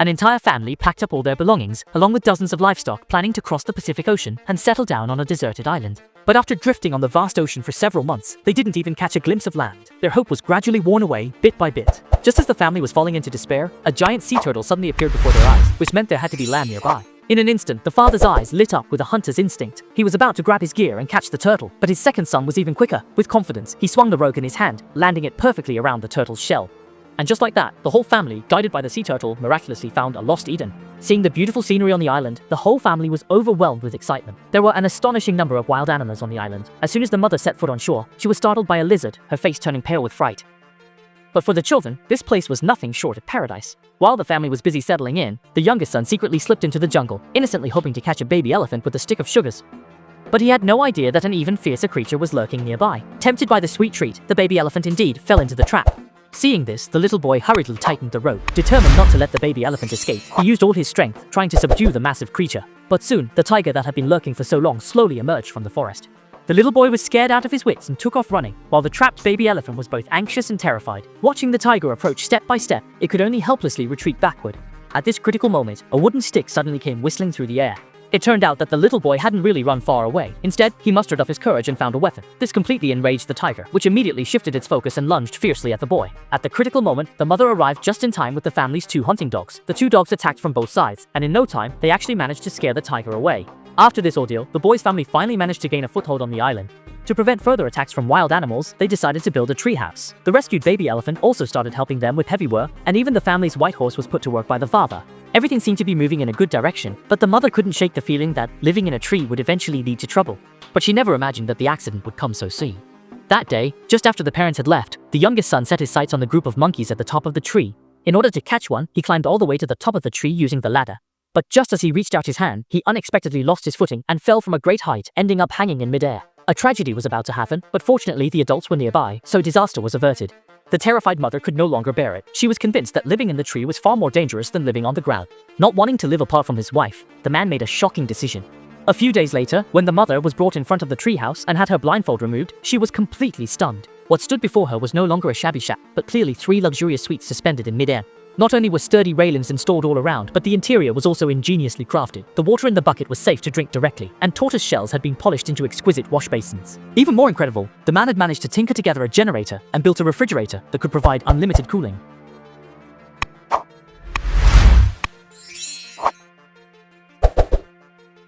An entire family packed up all their belongings, along with dozens of livestock, planning to cross the Pacific Ocean and settle down on a deserted island. But after drifting on the vast ocean for several months, they didn't even catch a glimpse of land. Their hope was gradually worn away, bit by bit. Just as the family was falling into despair, a giant sea turtle suddenly appeared before their eyes, which meant there had to be land nearby. In an instant, the father's eyes lit up with a hunter's instinct. He was about to grab his gear and catch the turtle, but his second son was even quicker. With confidence, he swung the rope in his hand, landing it perfectly around the turtle's shell. And just like that, the whole family, guided by the sea turtle, miraculously found a lost Eden. Seeing the beautiful scenery on the island, the whole family was overwhelmed with excitement. There were an astonishing number of wild animals on the island. As soon as the mother set foot on shore, she was startled by a lizard, her face turning pale with fright. But for the children, this place was nothing short of paradise. While the family was busy settling in, the youngest son secretly slipped into the jungle, innocently hoping to catch a baby elephant with a stick of sugars. But he had no idea that an even fiercer creature was lurking nearby. Tempted by the sweet treat, the baby elephant indeed fell into the trap. Seeing this, the little boy hurriedly tightened the rope. Determined not to let the baby elephant escape, he used all his strength, trying to subdue the massive creature. But soon, the tiger that had been lurking for so long slowly emerged from the forest. The little boy was scared out of his wits and took off running, while the trapped baby elephant was both anxious and terrified. Watching the tiger approach step by step, it could only helplessly retreat backward. At this critical moment, a wooden stick suddenly came whistling through the air. It turned out that the little boy hadn't really run far away. Instead, he mustered up his courage and found a weapon. This completely enraged the tiger, which immediately shifted its focus and lunged fiercely at the boy. At the critical moment, the mother arrived just in time with the family's 2 hunting dogs. The 2 dogs attacked from both sides, and in no time, they actually managed to scare the tiger away. After this ordeal, the boy's family finally managed to gain a foothold on the island. To prevent further attacks from wild animals, they decided to build a treehouse. The rescued baby elephant also started helping them with heavy work, and even the family's white horse was put to work by the father. Everything seemed to be moving in a good direction, but the mother couldn't shake the feeling that living in a tree would eventually lead to trouble. But she never imagined that the accident would come so soon. That day, just after the parents had left, the youngest son set his sights on the group of monkeys at the top of the tree. In order to catch one, he climbed all the way to the top of the tree using the ladder. But just as he reached out his hand, he unexpectedly lost his footing and fell from a great height, ending up hanging in midair. A tragedy was about to happen, but fortunately the adults were nearby, so disaster was averted. The terrified mother could no longer bear it. She was convinced that living in the tree was far more dangerous than living on the ground. Not wanting to live apart from his wife, the man made a shocking decision. A few days later, when the mother was brought in front of the treehouse and had her blindfold removed, she was completely stunned. What stood before her was no longer a shabby shack, but clearly 3 luxurious suites suspended in midair. Not only were sturdy railings installed all around, but the interior was also ingeniously crafted. The water in the bucket was safe to drink directly, and tortoise shells had been polished into exquisite wash basins. Even more incredible, the man had managed to tinker together a generator and built a refrigerator that could provide unlimited cooling.